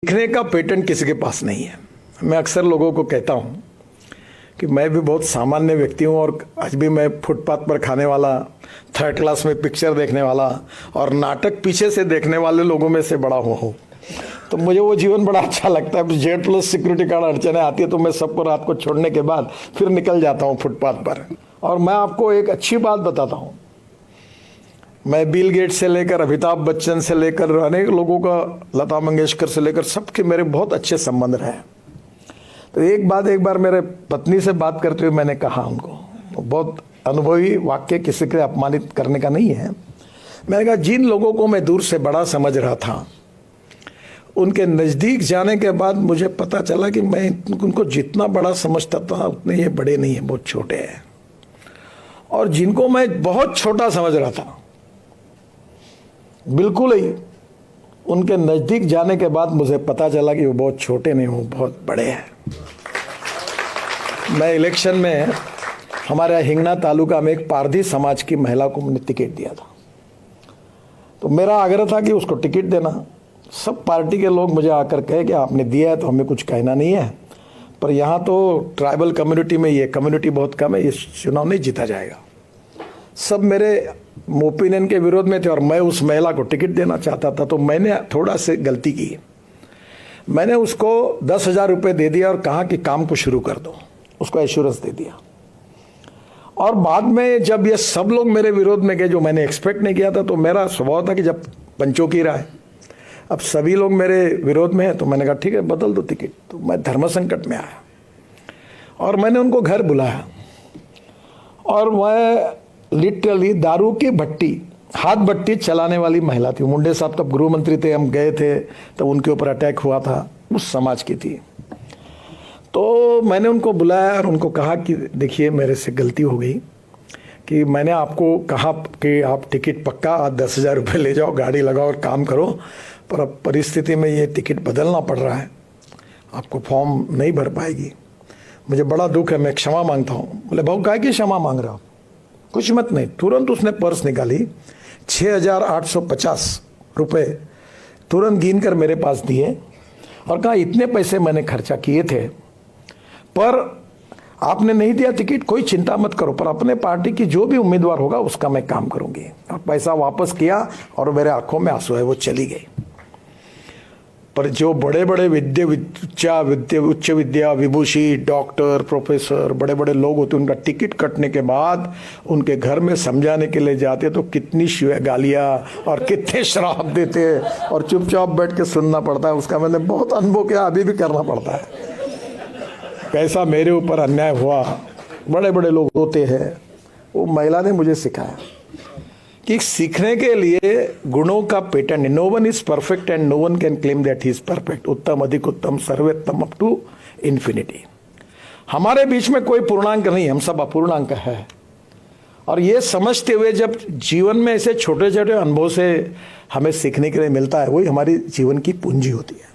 सीखने का पेटेंट किसी के पास नहीं है। मैं अक्सर लोगों को कहता हूं कि मैं भी बहुत सामान्य व्यक्ति हूं और आज भी मैं फुटपाथ पर खाने वाला, थर्ड क्लास में पिक्चर देखने वाला और नाटक पीछे से देखने वाले लोगों में से बड़ा हुआ हूं। तो मुझे वो जीवन बड़ा अच्छा लगता है। जेड प्लस सिक्योरिटी गार्ड अड़चने आती है तो मैं सबको रात को छोड़ने के बाद फिर निकल जाता हूँ फुटपाथ पर। और मैं आपको एक अच्छी बात बताता हूँ, मैं बिल गेट से लेकर अमिताभ बच्चन से लेकर अनेक लोगों का, लता मंगेशकर से लेकर सबके मेरे बहुत अच्छे संबंध रहे। तो एक बार मेरे पत्नी से बात करते हुए मैंने कहा उनको, बहुत अनुभवी वाक्य, किसी के अपमानित करने का नहीं है। मैंने कहा जिन लोगों को मैं दूर से बड़ा समझ रहा था, उनके नज़दीक जाने के बाद मुझे पता चला कि मैं उनको जितना बड़ा समझता था उतने ये बड़े नहीं है, बहुत छोटे हैं। और जिनको मैं बहुत छोटा समझ रहा था, बिल्कुल ही, उनके नज़दीक जाने के बाद मुझे पता चला कि वो बहुत छोटे नहीं, वो बहुत बड़े हैं। मैं इलेक्शन में हमारे हिंगना तालुका में एक पारधी समाज की महिला को मैंने टिकट दिया था। तो मेरा आग्रह था कि उसको टिकट देना। सब पार्टी के लोग मुझे आकर कहे कि आपने दिया है तो हमें कुछ कहना नहीं है, पर यहाँ तो ट्राइबल कम्युनिटी में ये कम्युनिटी बहुत कम है, ये चुनाव नहीं जीता जाएगा। सब मेरे ओपिनियन के विरोध में थे और मैं उस महिला को टिकट देना चाहता था। तो मैंने थोड़ा सी गलती की, मैंने उसको 10,000 रुपये दे दिया और कहा कि काम को शुरू कर दो, उसको एश्योरेंस दे दिया। और बाद में जब ये सब लोग मेरे विरोध में गए, जो मैंने एक्सपेक्ट नहीं किया था, तो मेरा स्वभाव था कि जब पंचों की राय, अब सभी लोग मेरे विरोध में हैं, तो मैंने कहा ठीक है बदल दो टिकट। तो मैं धर्म संकट में आया और मैंने उनको घर बुलाया और मैं लिटरली दारू की भट्टी, हाथ भट्टी चलाने वाली महिला थी। मुंडे साहब तब गृह मंत्री थे, हम गए थे तो उनके ऊपर अटैक हुआ था, उस समाज की थी। तो मैंने उनको बुलाया और उनको कहा कि देखिए मेरे से गलती हो गई कि मैंने आपको कहा कि आप टिकट पक्का 10,000 रुपये ले जाओ, गाड़ी लगाओ और काम करो, पर अब परिस्थिति में ये टिकट बदलना पड़ रहा है, आपको फॉर्म नहीं भर पाएगी, मुझे बड़ा दुख है, मैं क्षमा मांगता हूँ। बोले भाऊ काहे की क्षमा मांग रहा हो, कुछ मत नहीं। तुरंत उसने पर्स निकाली, 6,850 रुपये तुरंत गिन कर मेरे पास दिए और कहा इतने पैसे मैंने खर्चा किए थे, पर आपने नहीं दिया टिकट, कोई चिंता मत करो, पर अपने पार्टी की जो भी उम्मीदवार होगा उसका मैं काम करूंगी। और पैसा वापस किया और मेरे आंखों में आंसू है, वो चली गई। पर जो बड़े बड़े उच्च विद्या विभूषी, डॉक्टर, प्रोफेसर, बड़े बड़े लोग होते, उनका टिकट कटने के बाद उनके घर में समझाने के लिए जाते तो कितनी गालियाँ और कितने श्राप देते और चुपचाप बैठ के सुनना पड़ता है। उसका मैंने बहुत अनुभव किया, अभी भी करना पड़ता है। कैसा मेरे ऊपर अन्याय हुआ, बड़े बड़े लोग होते हैं। वो महिला ने मुझे सिखाया कि सीखने के लिए गुणों का patent, no one is perfect and no one can claim that he is perfect. उत्तम, अधिक उत्तम, सर्वोत्तम, अप टू इन्फिनिटी। हमारे बीच में कोई पूर्णांक नहीं, हम सब अपूर्णांक है। और ये समझते हुए जब जीवन में ऐसे छोटे छोटे अनुभव से हमें सीखने के लिए मिलता है, वही हमारी जीवन की पूंजी होती है।